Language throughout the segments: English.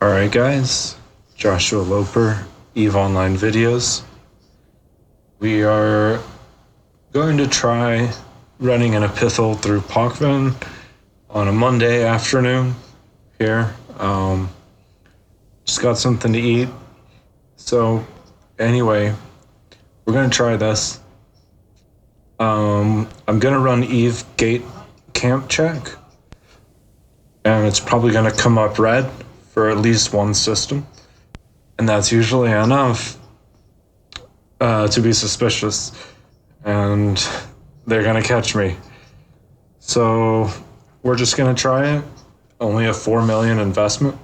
Alright guys, Joshua Loper, EVE Online Videos. We are going to try running an Epithal through Pochven on a Monday afternoon here. Just got something to eat. So anyway, we're going to try this. I'm going to run EVE gate camp check. And it's probably going to come up red for at least one system. And that's usually enough to be suspicious. And they're going to catch me. So we're just going to try it. Only a 4 million investment.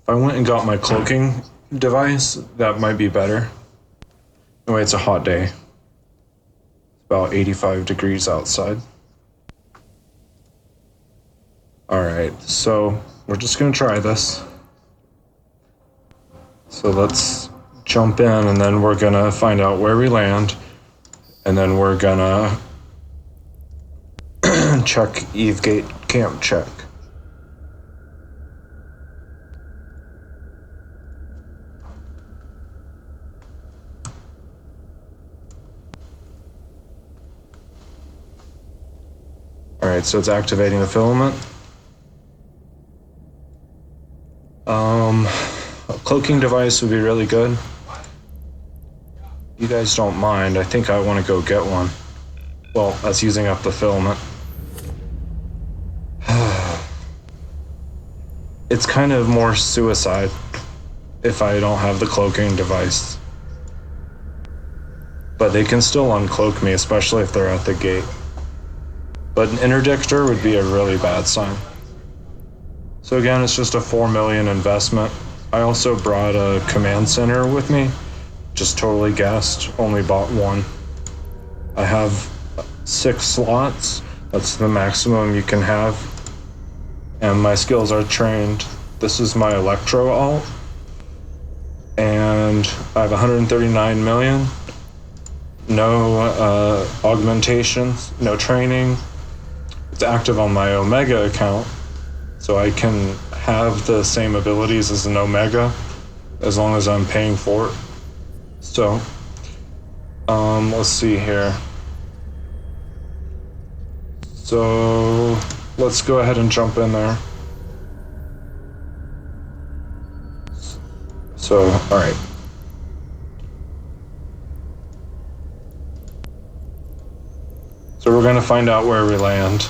If I went and got my cloaking device, that might be better. Anyway, it's a hot day. It's about 85 degrees outside. Alright, so we're just going to try this. So let's jump in and then we're going to find out where we land. And then we're going to check EVE gate camp check. Alright, so it's activating the filament. A cloaking device would be really good. You guys don't mind, I think I want to go get one. Well, that's using up the filament. It's kind of more suicide if I don't have the cloaking device. But they can still uncloak me, especially if they're at the gate. But an interdictor would be a really bad sign. So again, it's just a 4 million investment. I also brought a command center with me. Just totally guessed, only bought one. I have 6 slots. That's the maximum you can have. And my skills are trained. This is my electro alt. And I have 139 million. No augmentations, no training. It's active on my Omega account. So I can have the same abilities as an Omega as long as I'm paying for it. So, let's see here. So, let's go ahead and jump in there. So, alright. So we're going to find out where we land.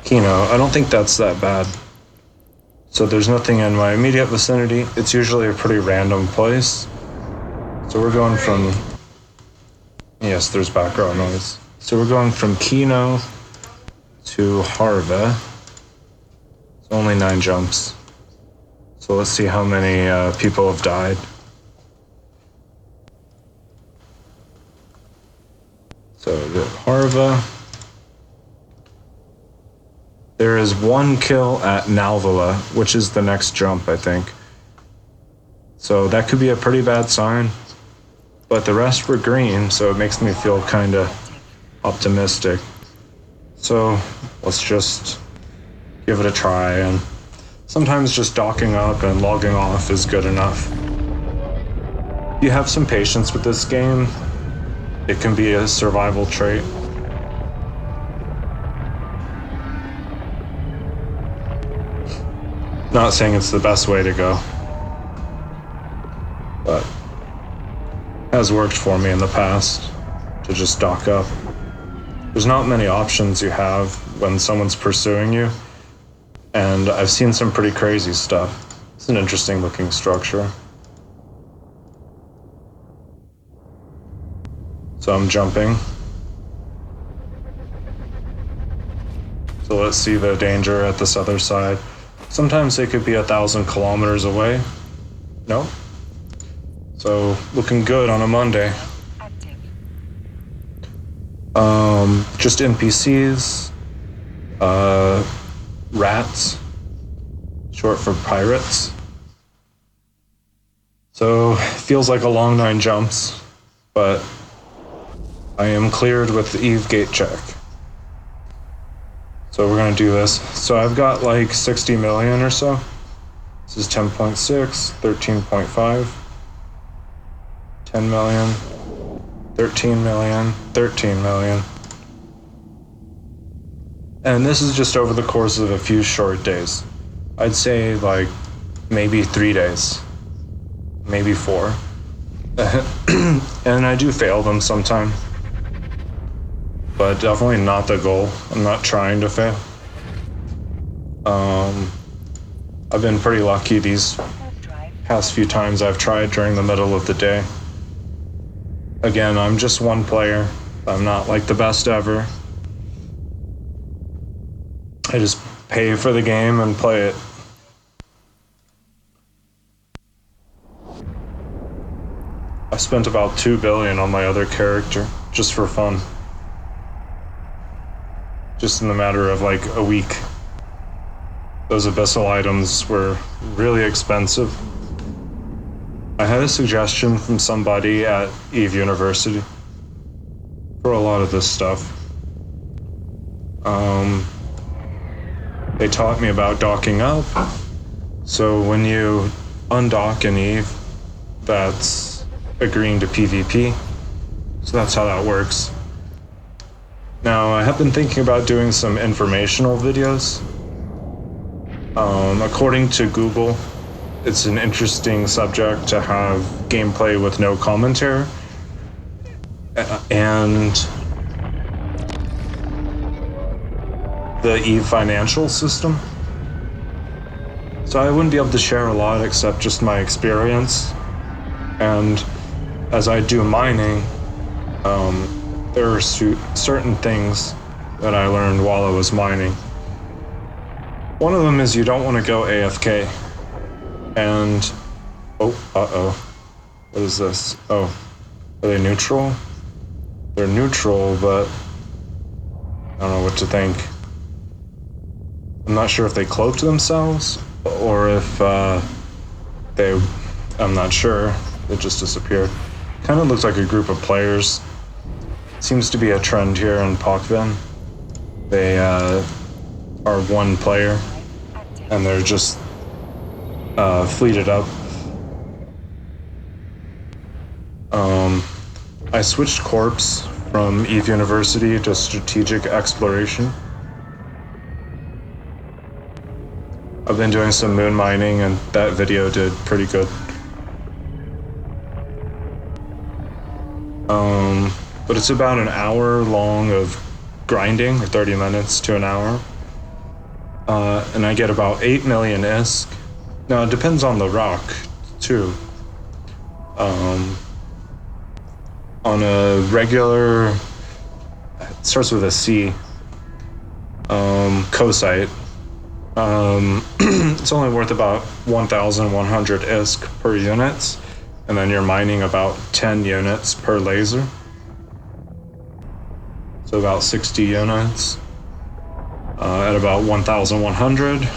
Kino, I don't think that's that bad. So there's nothing in my immediate vicinity. It's usually a pretty random place. So we're going from... Yes, there's background noise. So we're going from Kino to Harva. It's only 9 jumps. So let's see how many people have died. So the Harva. There is 1 kill at Nalvala, which is the next jump, I think. So that could be a pretty bad sign. But the rest were green, so it makes me feel kind of optimistic. So let's just give it a try. And sometimes just docking up and logging off is good enough. If you have some patience with this game, it can be a survival trait. Not saying it's the best way to go, but has worked for me in the past to just dock up. There's not many options you have when someone's pursuing you, and I've seen some pretty crazy stuff. It's an interesting looking structure. So I'm jumping. So let's see the danger at this other side. Sometimes they could be 1,000 kilometers away. No. So looking good on a Monday. Just NPCs, rats, short for pirates. So feels like a long 9 jumps, but I am cleared with the EVE gate check. So we're gonna do this. So I've got like 60 million or so. This is 10.6, 13.5, 10 million, 13 million, 13 million. And this is just over the course of a few short days. I'd say like maybe 3 days, maybe 4. And I do fail them sometime, but definitely not the goal. I'm not trying to fail. I've been pretty lucky these past few times I've tried during the middle of the day. Again, I'm just one player. I'm not like the best ever. I just pay for the game and play it. I spent about 2 billion on my other character, just for fun. Just in the matter of like a week. Those abyssal items were really expensive. I had a suggestion from somebody at Eve University for a lot of this stuff. They taught me about docking up. So when you undock an Eve, that's agreeing to PvP. So that's how that works. Now, I have been thinking about doing some informational videos. According to Google, it's an interesting subject to have gameplay with no commentary. And the Eve financial system. So I wouldn't be able to share a lot except just my experience. And as I do mining, there are certain things that I learned while I was mining. One of them is you don't want to go AFK. And, what is this? Oh, are they neutral? They're neutral, but I don't know what to think. I'm not sure if they cloaked themselves or if I'm not sure. They just disappeared. Kind of looks like a group of players. Seems to be a trend here in Pokvin. They are one player and they're just fleeted up. I switched corps from Eve University to strategic exploration. I've been doing some moon mining and that video did pretty good. But it's about an hour long of grinding, or 30 minutes to an hour. And I get about 8 million ISK. Now it depends on the rock too. On a regular, it starts with a C, cosite, it's only worth about 1,100 ISK per units, and then you're mining about 10 units per laser. So about 60 units at about 1,100.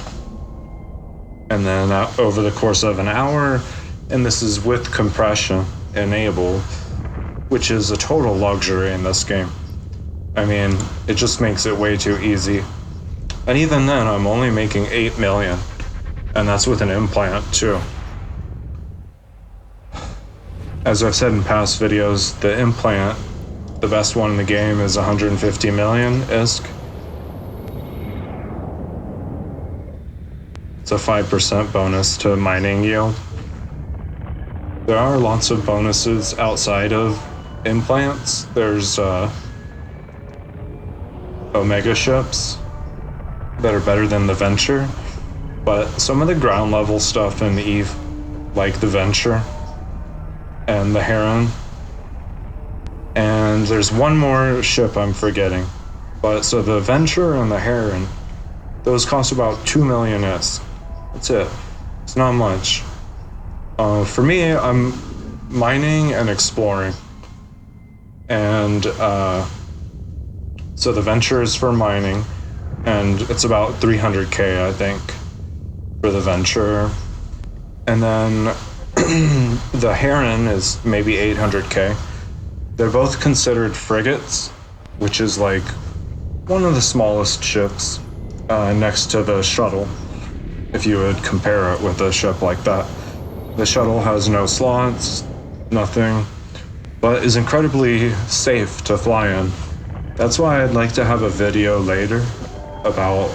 And then over the course of an hour, and this is with compression enabled, which is a total luxury in this game. I mean, it just makes it way too easy. And even then, I'm only making 8 million, and that's with an implant too. As I've said in past videos, the implant, the best one in the game, is 150 million ISK. It's a 5% bonus to mining yield. There are lots of bonuses outside of implants. There's Omega ships that are better than the Venture, but some of the ground level stuff in Eve, like the Venture and the Heron, and there's one more ship I'm forgetting, but so the Venture and the Heron, those cost about 2 million ISK. That's it. It's not much. For me, I'm mining and exploring, and so the Venture is for mining, and it's about 300k, I think, for the Venture. And then the Heron is maybe 800k. They're both considered frigates, which is like one of the smallest ships. next to the shuttle, if you would compare it with a ship like that. The shuttle has no slots, nothing, but is incredibly safe to fly in. That's why I'd like to have a video later about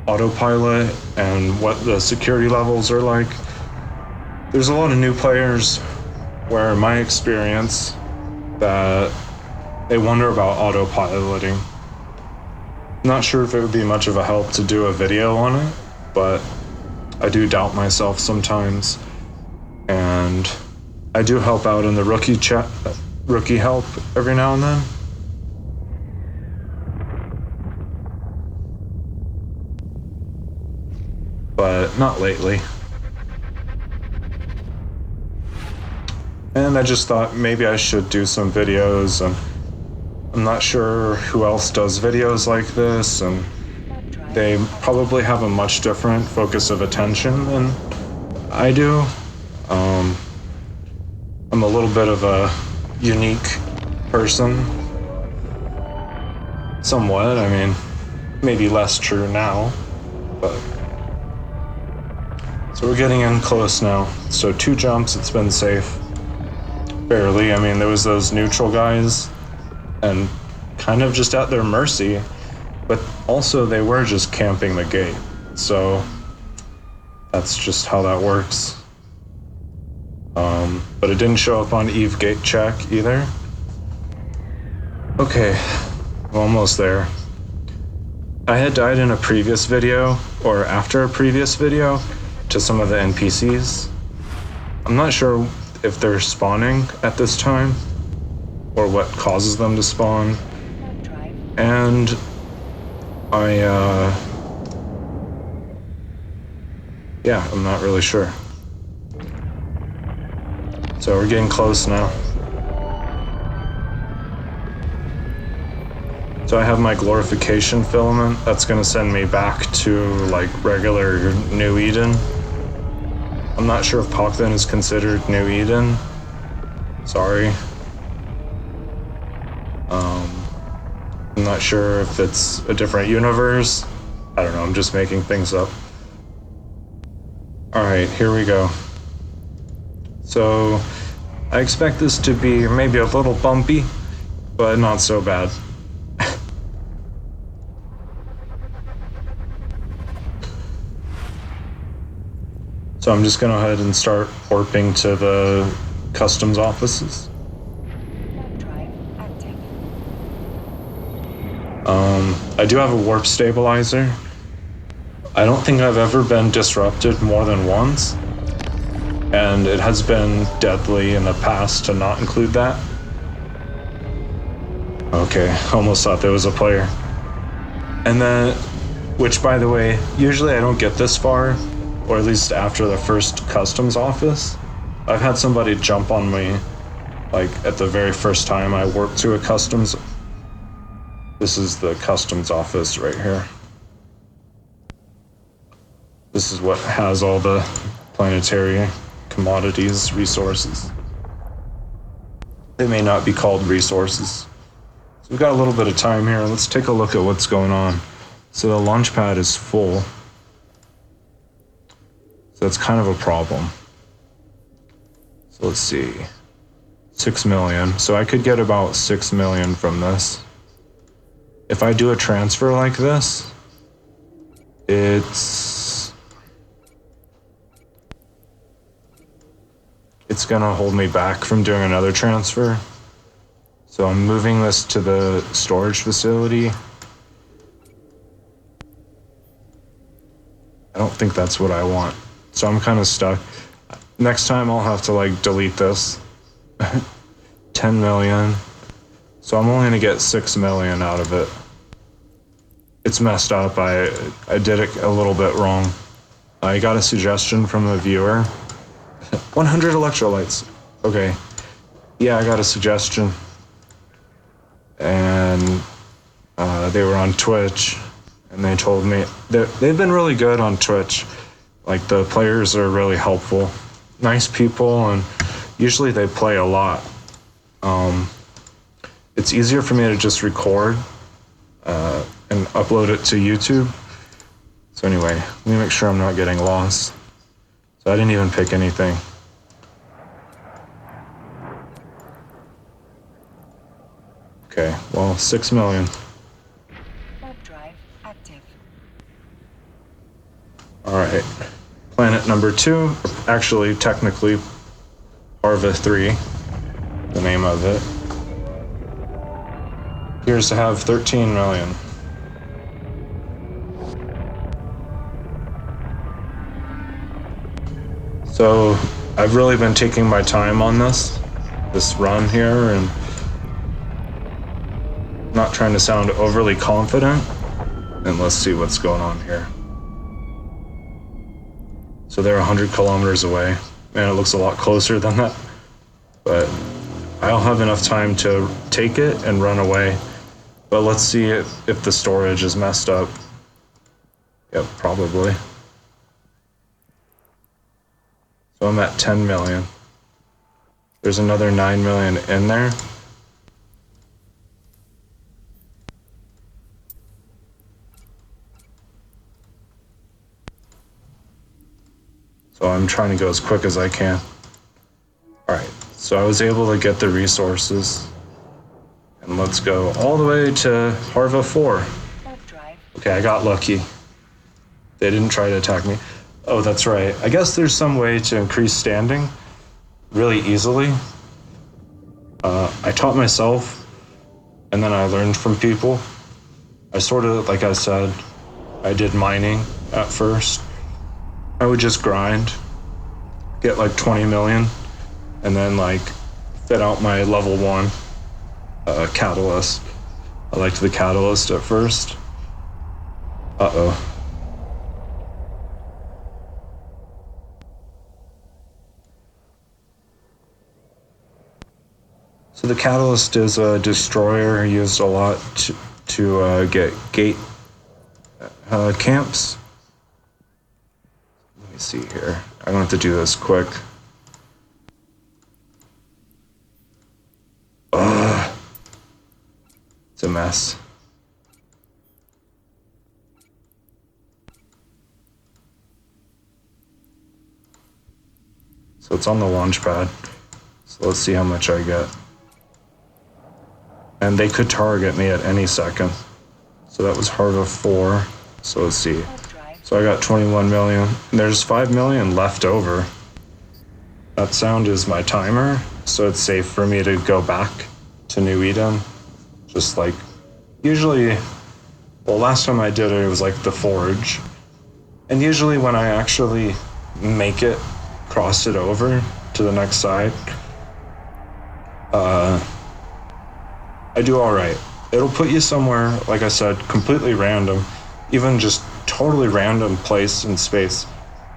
autopilot and what the security levels are like. There's a lot of new players where, in my experience, that they wonder about autopiloting. Not sure if it would be much of a help to do a video on it, but I do doubt myself sometimes. And I do help out in the rookie help every now and then. But not lately. And I just thought maybe I should do some videos, and I'm not sure who else does videos like this, and they probably have a much different focus of attention than I do. I'm a little bit of a unique person. Somewhat, I mean, maybe less true now, but... So we're getting in close now. So 2 jumps, it's been safe. Barely, I mean, there was those neutral guys, and kind of just at their mercy, but also they were just camping the gate. So that's just how that works. But it didn't show up on Eve gate check either. Okay, I'm almost there. I had died in a previous video, or after a previous video, to some of the NPCs. I'm not sure if they're spawning at this time, or what causes them to spawn. And yeah, I'm not really sure. So we're getting close now. So I have my glorification filament. That's gonna send me back to like regular New Eden. I'm not sure if Pockton is considered New Eden. Sorry. I'm not sure if it's a different universe. I don't know, I'm just making things up. Alright, here we go. So, I expect this to be maybe a little bumpy, but not so bad. So I'm just gonna go ahead and start warping to the customs offices. I do have a warp stabilizer. I don't think I've ever been disrupted more than once, and it has been deadly in the past to not include that. Okay, almost thought there was a player. And then, which by the way, usually I don't get this far, or at least after the first customs office. I've had somebody jump on me, like at the very first time I warped to a customs. This is the customs office right here. This is what has all the planetary commodities, resources. They may not be called resources. So we've got a little bit of time here. Let's take a look at what's going on. So the launch pad is full. So that's kind of a problem. So let's see. 6 million. So I could get about 6 million from this. If I do a transfer like this, it's gonna hold me back from doing another transfer. So I'm moving this to the storage facility. I don't think that's what I want. So I'm kind of stuck. Next time I'll have to like delete this. 10 million. So I'm only gonna get 6 million out of it. It's messed up. I did it a little bit wrong. I got a suggestion from a viewer. 100 electrolytes. Okay. Yeah, I got a suggestion. And they were on Twitch, and they told me they've been really good on Twitch. Like, the players are really helpful. Nice people, and usually they play a lot. It's easier for me to just record and upload it to YouTube. So anyway, let me make sure I'm not getting lost. So I didn't even pick anything. Okay, well, 6 million. Web drive active. All right, planet number 2, actually technically Harva 3, the name of it, appears to have 13 million. So I've really been taking my time on this run here, and not trying to sound overly confident. And let's see what's going on here. So they're 100 kilometers away. Man, it looks a lot closer than that. But I'll have enough time to take it and run away. But let's see if the storage is messed up. Yep, probably. So I'm at 10 million. There's another 9 million in there. So I'm trying to go as quick as I can. All right, so I was able to get the resources. And let's go all the way to Harva 4. Okay, I got lucky. They didn't try to attack me. Oh, that's right. I guess there's some way to increase standing really easily. I taught myself, and then I learned from people. I sort of, like I said, I did mining at first. I would just grind, get like 20 million, and then like fit out my level 1 catalyst. I liked the catalyst at first. Uh-oh. So the catalyst is a destroyer used a lot to get gate camps. Let me see here. I'm going to have to do this quick. Ugh. It's a mess. So it's on the launch pad. So let's see how much I get. And they could target me at any second. So that was Harva 4. So let's see. So I got 21 million. And there's 5 million left over. That sound is my timer. So it's safe for me to go back to New Eden. Just like, usually, well, last time I did it, it was like the Forge. And usually when I actually make it, cross it over to the next side, I do all right. It'll put you somewhere, like I said, completely random, even just totally random place in space.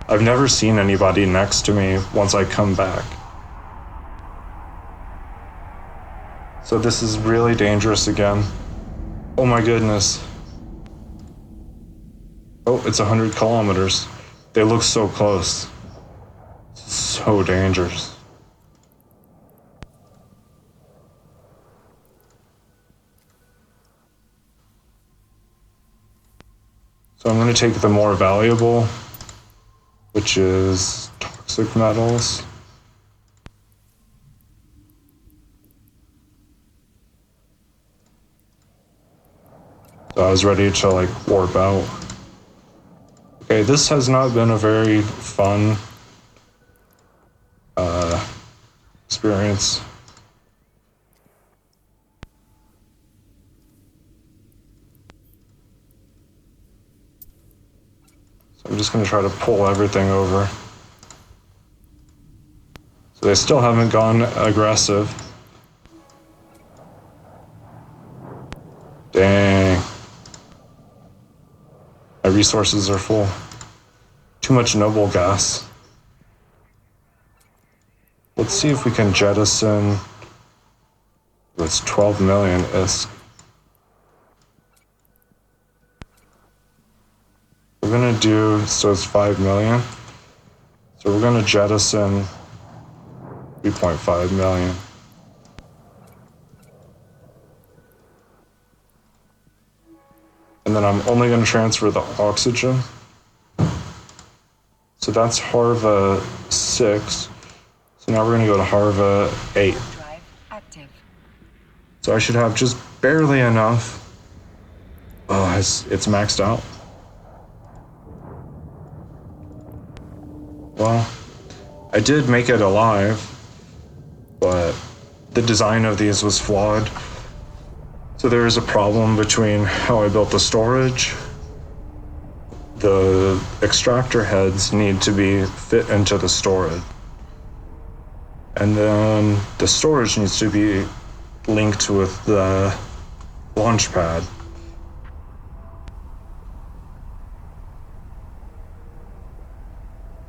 I've never seen anybody next to me once I come back. So this is really dangerous again. Oh my goodness. Oh, it's 100 kilometers. They look so close. So dangerous. So I'm going to take the more valuable, which is toxic metals. So I was ready to like warp out. Okay, this has not been a very fun experience. So I'm just going to try to pull everything over. So they still haven't gone aggressive. Dang. My resources are full. Too much noble gas. Let's see if we can jettison. It's 12 million ISK. We're gonna do, so it's 5 million. So we're gonna jettison 3.5 million. And And then I'm only going to transfer the oxygen. So that's Harva 6. So now we're going to go to Harva 8. Drive active. So I should have just barely enough. Oh, it's maxed out. Well, I did make it alive, but the design of these was flawed. So there is a problem between how I built the storage. The extractor heads need to be fit into the storage. And then the storage needs to be linked with the launch pad.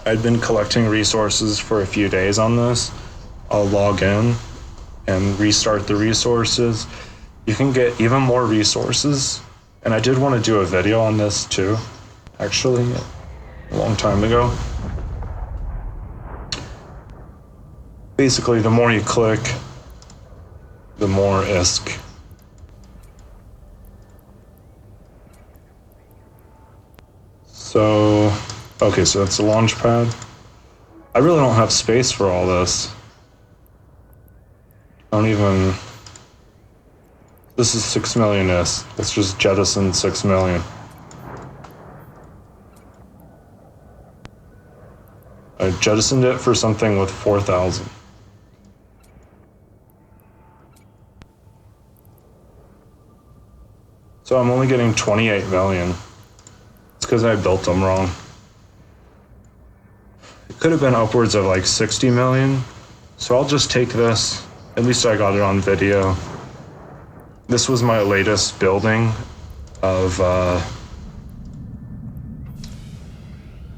I'd been collecting resources for a few days on this. I'll log in and restart the resources. You can get even more resources. And I did want to do a video on this too, actually, a long time ago. Basically, the more you click, the more ISK. So, okay, so that's the launch pad. I really don't have space for all this. I don't even... This is 6 million ISK. Let's just jettison 6 million. I jettisoned it for something with 4,000. So I'm only getting 28 million. It's because I built them wrong. It could have been upwards of like 60 million. So I'll just take this. At least I got it on video. This was my latest building of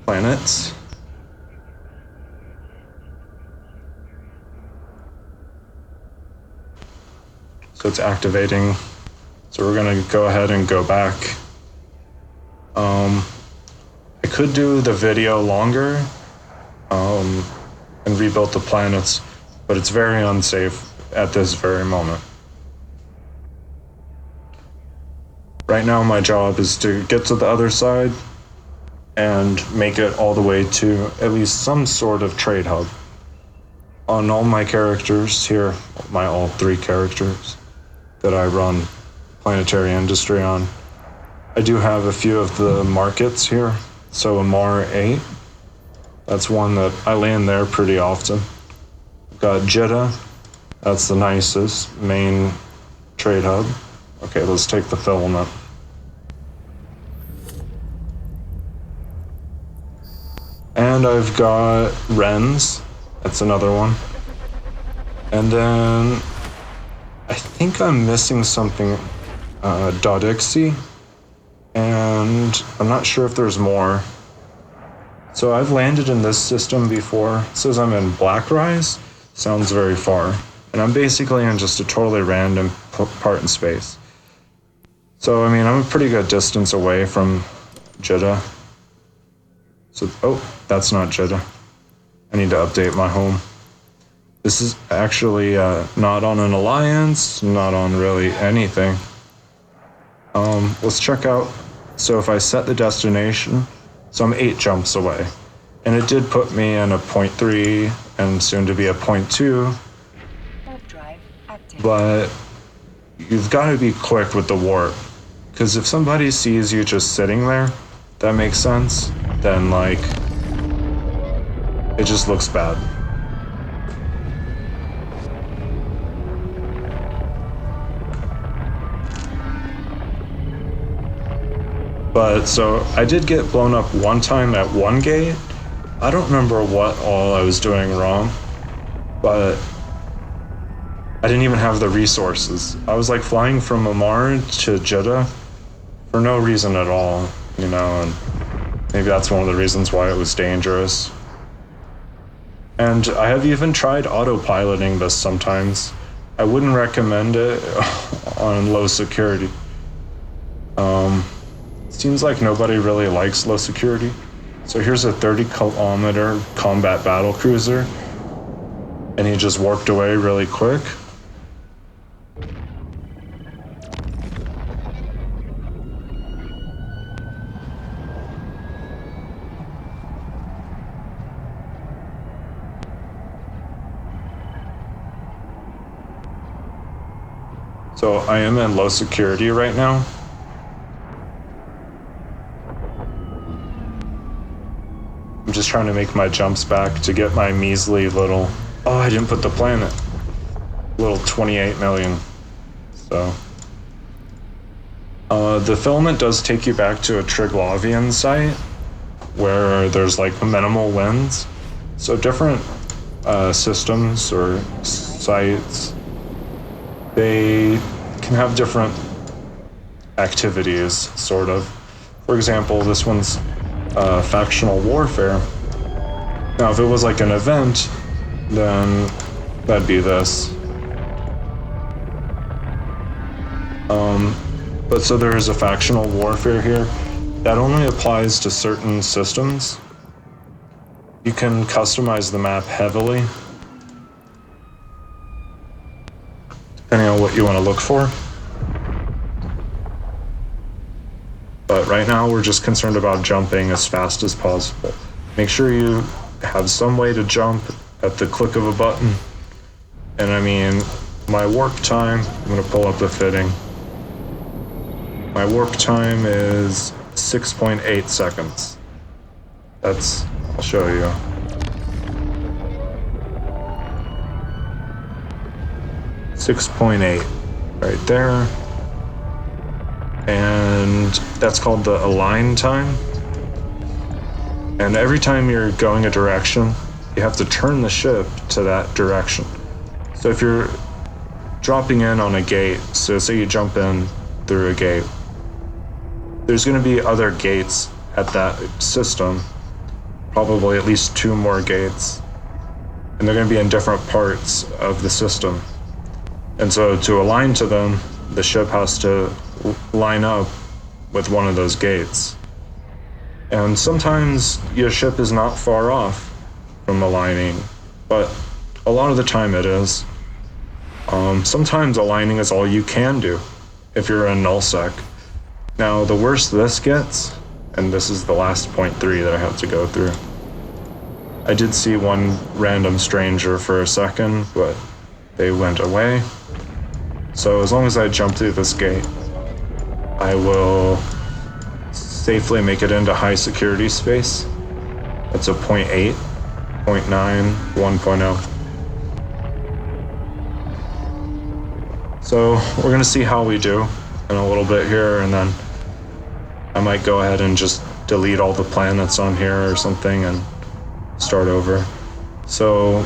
planets. So it's activating. So we're gonna go ahead and go back. I could do the video longer and rebuild the planets, but it's very unsafe at this very moment. Right now my job is to get to the other side and make it all the way to at least some sort of trade hub. On all my characters here, all 3 characters that I run planetary industry on, I do have a few of the markets here. So Amar 8, that's one that I land there pretty often. Got Jeddah, that's the nicest main trade hub. Okay, let's take the filament. And I've got Ren's, that's another one. And then I think I'm missing something, Dodixie, and I'm not sure if there's more. So I've landed in this system before. It says I'm in Blackrise, sounds very far. And I'm basically in just a totally random part in space. So, I mean, I'm a pretty good distance away from Jeddah. So, oh, that's not Jeddah. I need to update my home. This is actually not on an alliance, not on really anything. Let's check out. So if I set the destination, so I'm 8 jumps away. And it did put me in a 0.3 and soon to be a 0.2. Drive active. But you've got to be quick with the warp. Because if somebody sees you just sitting there, that makes sense, then like, it just looks bad. But so I did get blown up one time at one gate. I don't remember what all I was doing wrong, but I didn't even have the resources. I was like flying from Amar to Jeddah for no reason at all, you know, and maybe that's one of the reasons why it was dangerous. And I have even tried autopiloting this sometimes. I wouldn't recommend it on low security. Seems like nobody really likes low security. So here's a 30-kilometer combat battle cruiser, and he just warped away really quick. So I am in low security right now. I'm just trying to make my jumps back to get my measly little, oh, I didn't put the planet, little 28 million. So the filament does take you back to a Triglavian site where there's like minimal winds. So different systems or sites, they can have different activities, sort of. For example, this one's factional warfare. Now, if it was like an event, then that'd be this. But so there is a factional warfare here that only applies to certain systems. You can customize the map heavily, depending on what you want to look for. But right now, we're just concerned about jumping as fast as possible. Make sure you have some way to jump at the click of a button. And I mean, my warp time, I'm going to pull up the fitting. My warp time is 6.8 seconds. I'll show you. .8 right there. And that's called the align time. And every time you're going a direction, you have to turn the ship to that direction. So if you're dropping in on a gate, so say you jump in through a gate, there's going to be other gates at that system, probably at least 2 more gates, and they're going to be in different parts of the system. And so to align to them, the ship has to line up with one of those gates. And sometimes your ship is not far off from aligning, but a lot of the time it is. Sometimes aligning is all you can do if you're in nullsec. Now, the worse this gets, and this is the last 0.3 that I have to go through. I did see one random stranger for a second, but they went away. So as long as I jump through this gate, I will safely make it into high security space. That's a 0.8, 0.9, 1.0. So we're gonna see how we do in a little bit here, and then I might go ahead and just delete all the planets on here or something and start over. So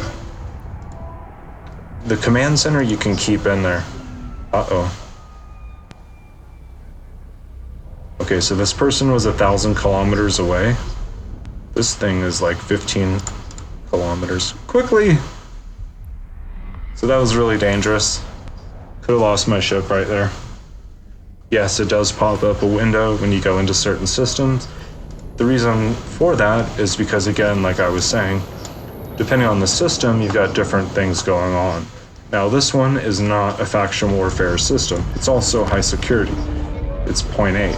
the command center you can keep in there. Uh-oh. Okay, so this person was 1,000 kilometers away. This thing is like 15 kilometers. Quickly! So that was really dangerous. Could have lost my ship right there. Yes, it does pop up a window when you go into certain systems. The reason for that is because, again, like I was saying, depending on the system, you've got different things going on. Now, this one is not a faction warfare system. It's also high security. It's 0.8.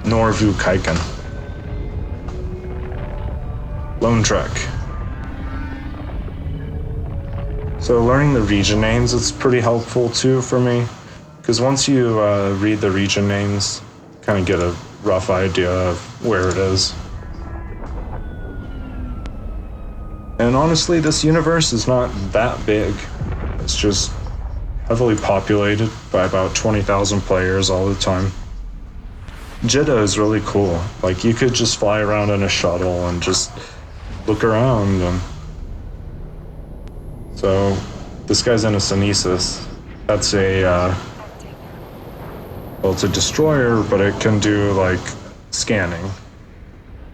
Norvu Kaiken. Lone Trek. So learning the region names is pretty helpful too for me, because once you read the region names, kind of get a rough idea of where it is. And honestly, this universe is not that big. It's just heavily populated by about 20,000 players all the time. Jeddah is really cool. Like, you could just fly around in a shuttle and just look around. And so this guy's in a Synesis. That's a, well, it's a destroyer, but it can do like scanning.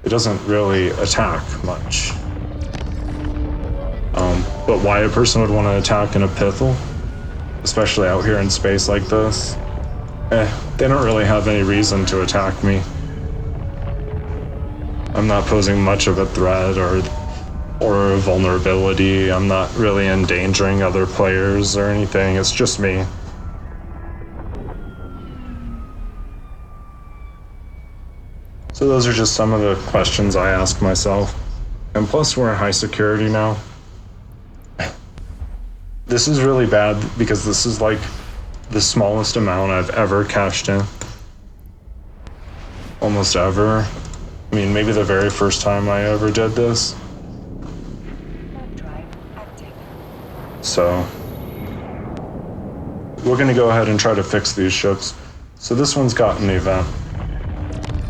It doesn't really attack much. But why a person would want to attack an Epithal, especially out here in space like this, they don't really have any reason to attack me. I'm not posing much of a threat or a vulnerability. I'm not really endangering other players or anything. It's just me. So those are just some of the questions I ask myself. And plus, we're in high security now. This is really bad because this is like the smallest amount I've ever cashed in. Almost ever. I mean, maybe the very first time I ever did this. Warp drive active. So we're gonna go ahead and try to fix these ships. So this one's got an event.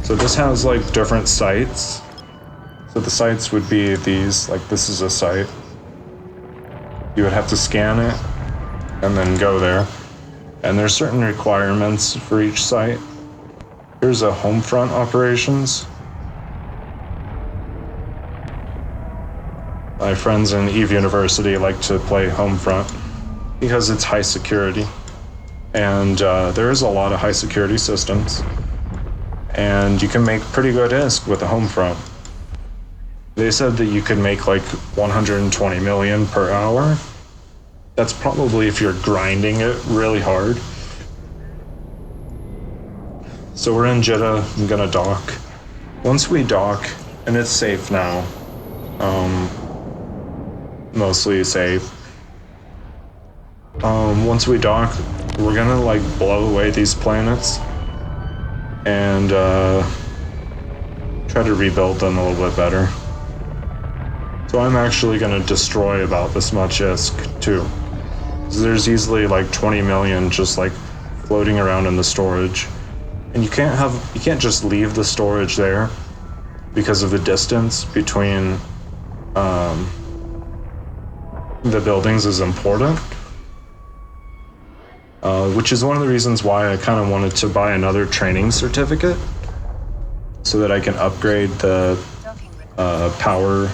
So this has like different sites. So the sites would be these, like this is a site. You would have to scan it and then go there. And there's certain requirements for each site. Here's a home front operations. My friends in Eve University like to play home front because it's high security. And there is a lot of high security systems. And you can make pretty good ISK with a home front. They said that you could make like 120 million per hour. That's probably if you're grinding it really hard. So we're in Jeddah. I'm gonna dock. Once we dock, and it's safe now, mostly safe. Once we dock, we're gonna like blow away these planets and try to rebuild them a little bit better. So I'm actually gonna destroy about this much ISK too. So there's easily like 20 million just like floating around in the storage. And you can't just leave the storage there because of the distance between the buildings is important. Which is one of the reasons why I kind of wanted to buy another training certificate so that I can upgrade the power.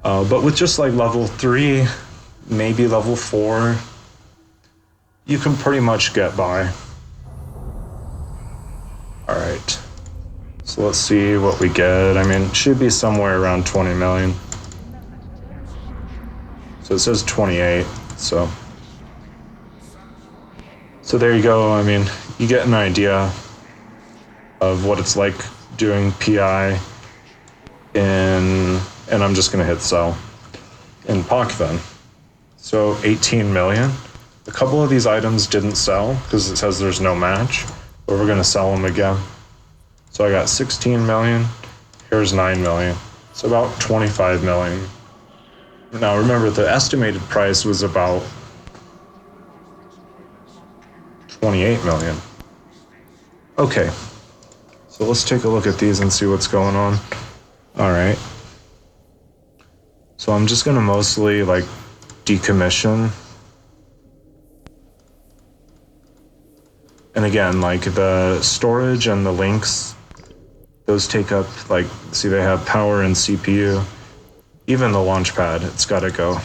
But with just like level 3, maybe level 4, you can pretty much get by. All right, so let's see what we get. I mean, it should be somewhere around 20 million. So it says 28, so there you go. I mean, you get an idea of what it's like doing PI and I'm just gonna hit sell in Pakistan. So 18 million. A couple of these items didn't sell because it says there's no match, but we're gonna sell them again. So I got 16 million, here's 9 million. So about 25 million. Now remember, the estimated price was about 28 million. Okay, so let's take a look at these and see what's going on. All right. So I'm just gonna mostly like decommission. And again, like the storage and the links, those take up like, see they have power and CPU. Even the launch pad, it's gotta go.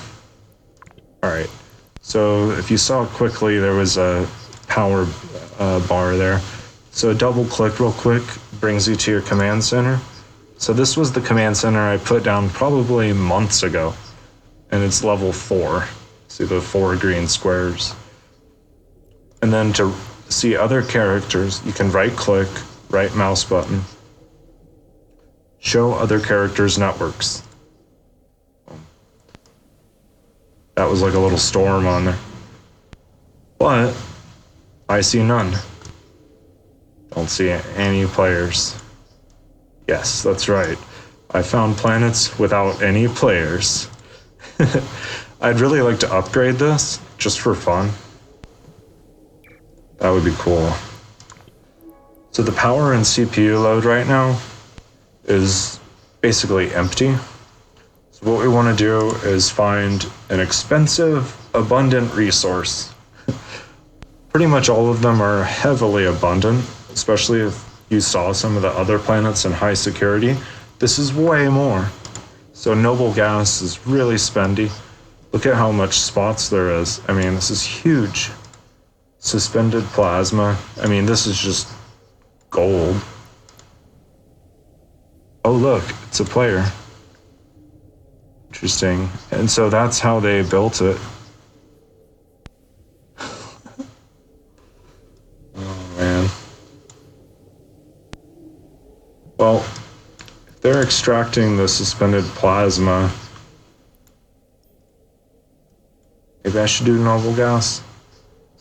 All right, so if you saw quickly, there was a power bar there. So double click real quick, brings you to your command center. So this was the command center I put down probably months ago, and it's level 4. See the 4 green squares. And then to see other characters, you can right click, right mouse button, show other characters networks. That was like a little storm on there. But I see none. Don't see any players. Yes, that's right. I found planets without any players. I'd really like to upgrade this just for fun. That would be cool. So the power and CPU load right now is basically empty. So what we want to do is find an expensive, abundant resource. Pretty much all of them are heavily abundant, especially if you saw some of the other planets in high security. This is way more. So noble gas is really spendy. Look at how much spots there is. I mean, this is huge. Suspended plasma. I mean, this is just gold. Oh, look, it's a player. Interesting. And so that's how they built it. Oh, man. Well, if they're extracting the suspended plasma, Maybe I should do noble gas.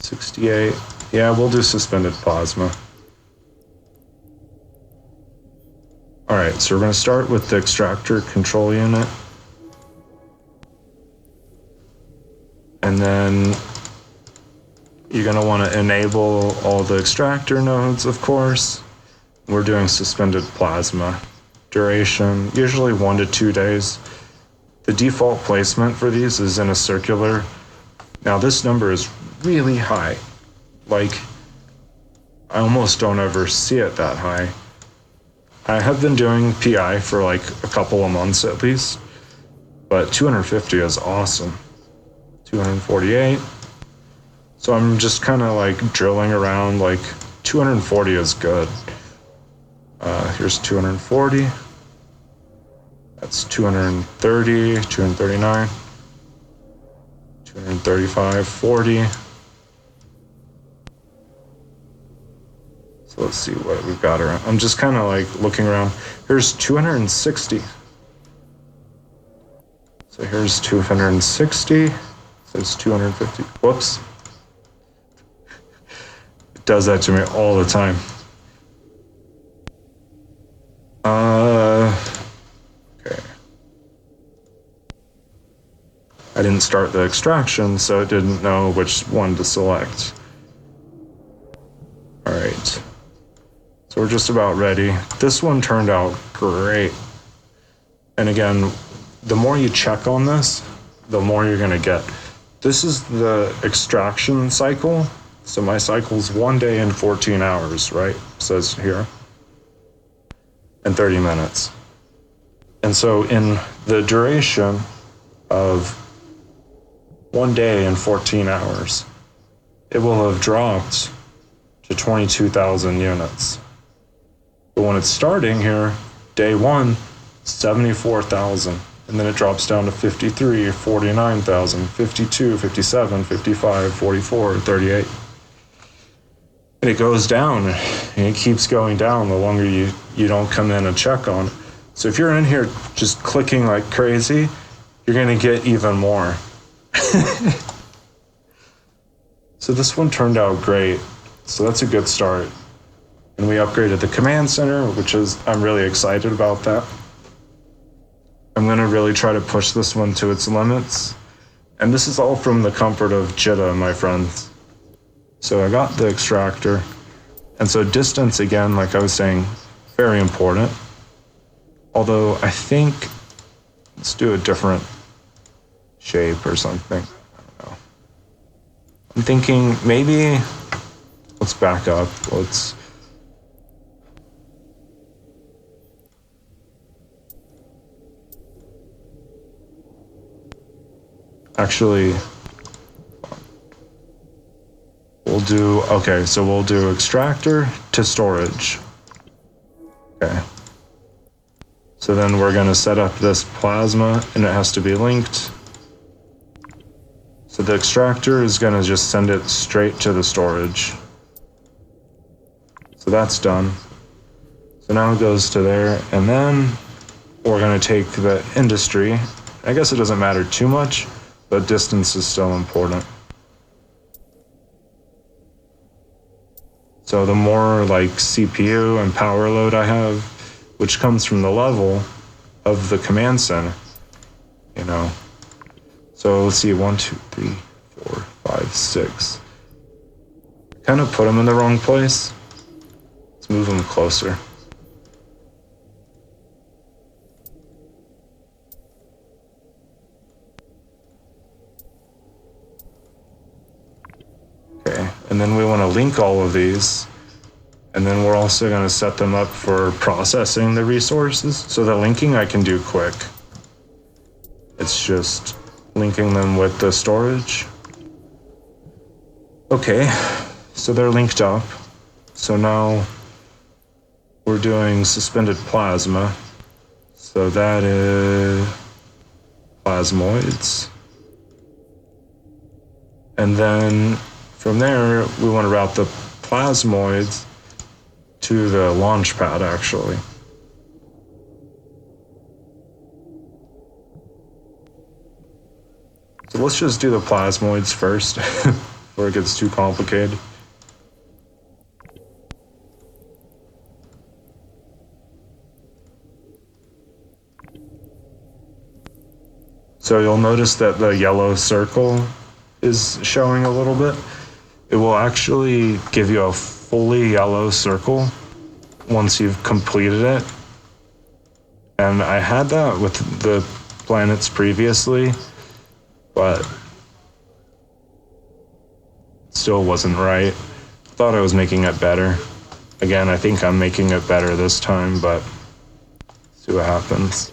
68. Yeah, we'll do suspended plasma. Alright, so we're going to start with the extractor control unit. And then you're going to want to enable all the extractor nodes, of course. We're doing suspended plasma. Duration, usually 1 to 2 days. The default placement for these is in a circular. Now this number is really high. Like, I almost don't ever see it that high. I have been doing PI for like a couple of months at least, but 250 is awesome. 248. So I'm just kind of like drilling around, like 240 is good. Here's 240. That's 230, 239, 235, 40. So let's see what we've got around. I'm just kind of like looking around. Here's 260. So here's 260. So it's 250. Whoops. It does that to me all the time. Okay. I didn't start the extraction, so it didn't know which one to select. All right. So we're just about ready. This one turned out great. And again, the more you check on this, the more you're gonna get. This is the extraction cycle. So my cycle's 1 day and 14 hours, right? It says here. And 30 minutes. And so in the duration of 1 day and 14 hours, it will have dropped to 22,000 units. But when it's starting here, day one, 74,000. And then it drops down to 53, 49,000, 52, 57, 55, 44, 38. And it goes down, and it keeps going down the longer you don't come in and check on it. So if you're in here just clicking like crazy, you're gonna get even more. So this one turned out great. So that's a good start. And we upgraded the command center, which is, I'm really excited about that. I'm gonna really try to push this one to its limits. And this is all from the comfort of Jitta, my friends. So I got the extractor. And so distance, again, like I was saying, very important. Although I think, let's do a different shape or something. I don't know. I'm thinking maybe, let's back up. Actually, we'll do extractor to storage. Okay. So then we're gonna set up this plasma and it has to be linked. So the extractor is gonna just send it straight to the storage. So that's done. So now it goes to there, and then we're gonna take the industry. I guess it doesn't matter too much, but distance is still important. So the more like CPU and power load I have, which comes from the level of the command center, you know. So let's see, 1, 2, 3, 4, 5, 6. Kind of put them in the wrong place. Let's move them closer. Okay, and then we want to link all of these. And then we're also going to set them up for processing the resources. So the linking I can do quick. It's just linking them with the storage. Okay, so they're linked up. So now we're doing suspended plasma. So that is plasmoids. And then from there, we want to route the plasmoids to the launch pad, actually. So let's just do the plasmoids first before it gets too complicated. So you'll notice that the yellow circle is showing a little bit. It will actually give you a fully yellow circle once you've completed it. And I had that with the planets previously, but still wasn't right. Thought I was making it better. Again, I think I'm making it better this time, but see what happens.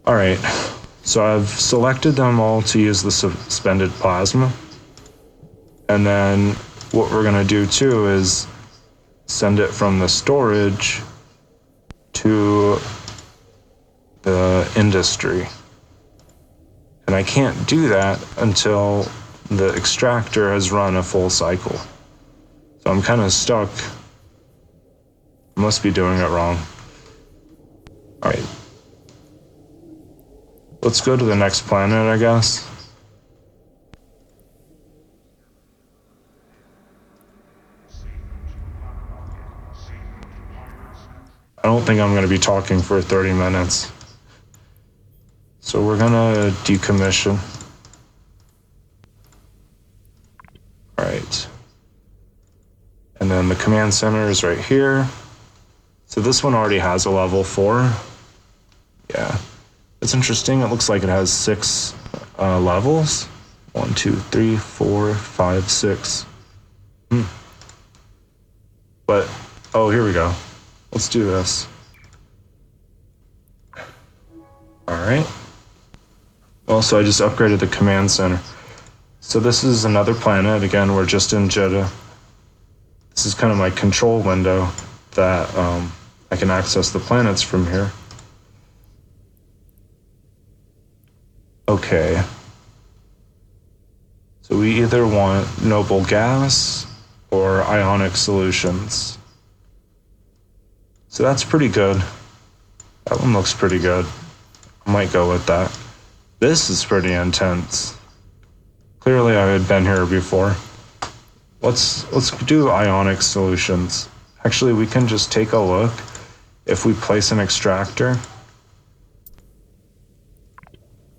All right, so I've selected them all to use the suspended plasma. And then what we're gonna do too is send it from the storage to the industry. And I can't do that until the extractor has run a full cycle. So I'm kind of stuck. I must be doing it wrong. All right. Let's go to the next planet, I guess. I don't think I'm going to be talking for 30 minutes. So we're going to decommission. All right. And then the command center is right here. So this one already has a level 4. Yeah. It's interesting. It looks like it has 6 levels. 1, 2, 3, 4, 5, 6. But, oh, here we go. Let's do this. All right. Also, I just upgraded the command center. So this is another planet. Again, we're just in Jeddah. This is kind of my control window that I can access the planets from here. Okay. So we either want noble gas or ionic solutions. So that's pretty good. That one looks pretty good. I might go with that. This is pretty intense. Clearly I had been here before. Let's do ionic solutions. Actually, we can just take a look. If we place an extractor,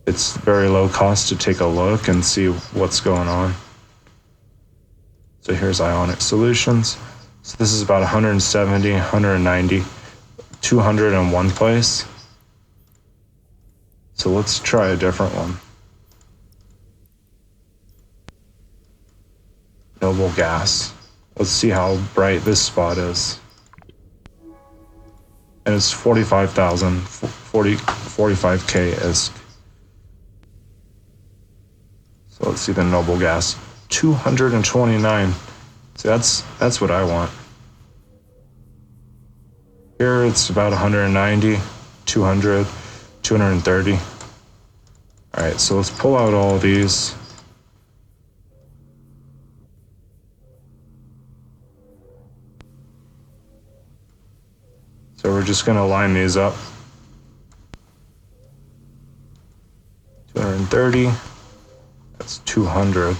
it's very low cost to take a look and see what's going on. So here's ionic solutions. So this is about 170, 190, 200 in one place. So let's try a different one. Noble gas. Let's see how bright this spot is. And it's 45,000, 45K ISK. So let's see the noble gas. 229. So that's what I want. Here it's about 190, 200, 230. All right, so let's pull out all of these. So we're just gonna line these up. 230, that's 200,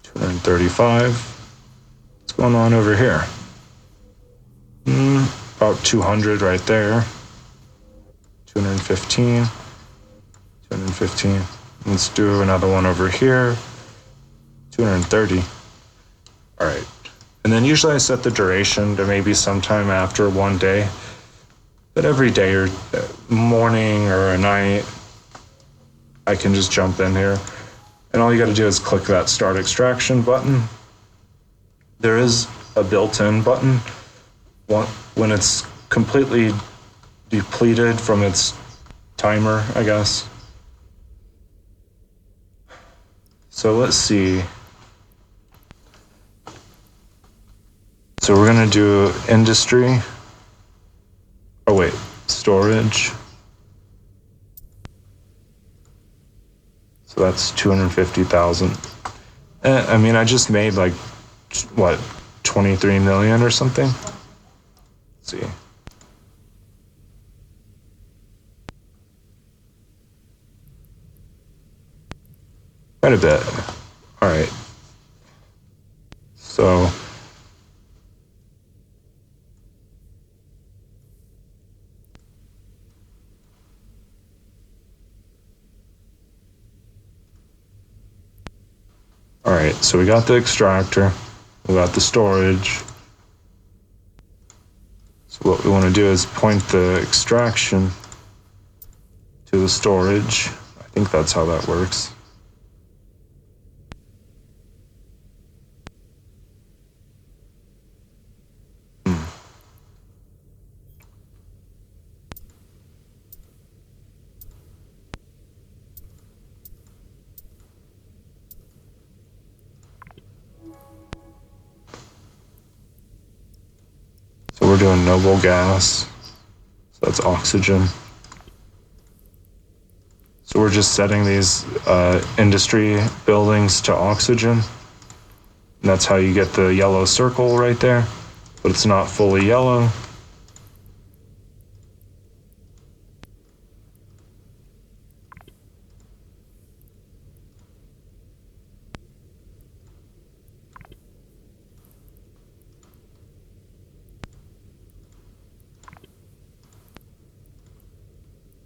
235. What's going on over here? About 200 right there. 215, 215. Let's do another one over here. 230. All right. And then usually I set the duration to maybe sometime after one day. But every day or morning or a night, I can just jump in here. And all you got to do is click that start extraction button. There is a built-in button. When it's completely depleted from its timer, I guess. So let's see. So we're gonna do industry. Oh wait, storage. So that's 250,000. I mean, I just made like, what, 23 million or something? Let's see. Quite a bit. All right. So all right, so we got the extractor, we got the storage. So what we want to do is point the extraction to the storage. I think that's how that works. So we're doing noble gas. So that's oxygen. So we're just setting these industry buildings to oxygen. And that's how you get the yellow circle right there, but it's not fully yellow.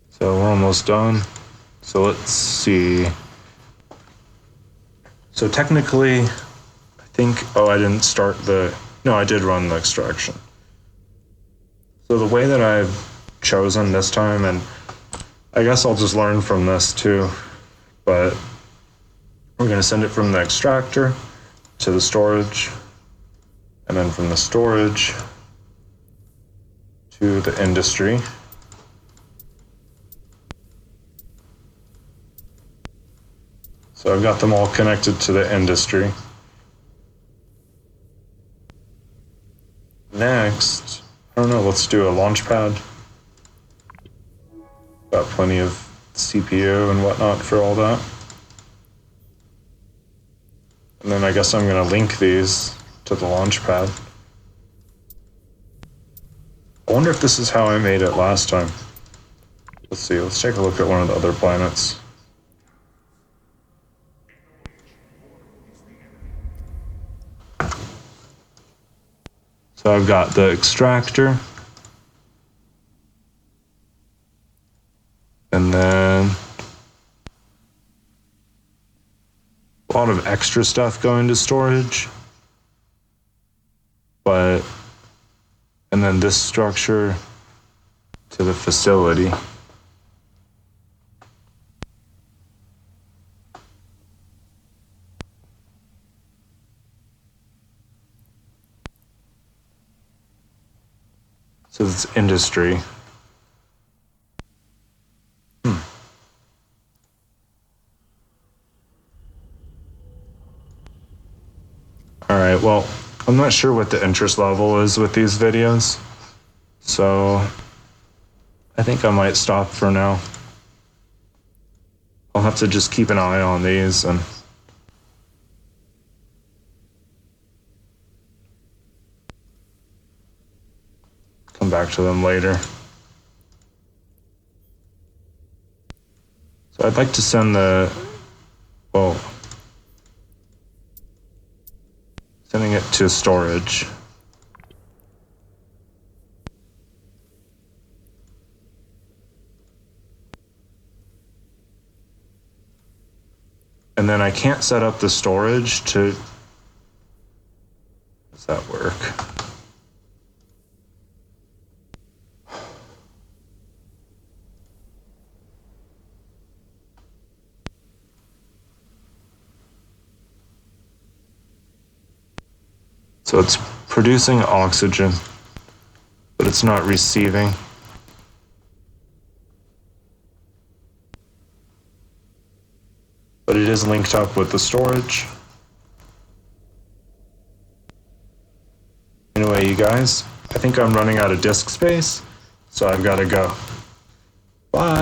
So we're almost done. So let's see. So technically, I think, I didn't start no, I did run the extraction. So the way that I've chosen this time, and I guess I'll just learn from this too, but we're gonna send it from the extractor to the storage, and then from the storage to the industry. So I've got them all connected to the industry. Next, I don't know, let's do a launch pad. Got plenty of CPU and whatnot for all that. And then I guess I'm gonna link these to the launch pad. I wonder if this is how I made it last time. Let's see, let's take a look at one of the other planets. So I've got the extractor, and then a lot of extra stuff going to storage, and then this structure to the facility. So it's industry. All right, well, I'm not sure what the interest level is with these videos, so I think I might stop for now. I'll have to just keep an eye on these and come back to them later. So I'd like to send sending it to storage. And then I can't set up the storage to, does that work? So it's producing oxygen, but it's not receiving. But it is linked up with the storage. Anyway, you guys, I think I'm running out of disk space, so I've got to go. Bye.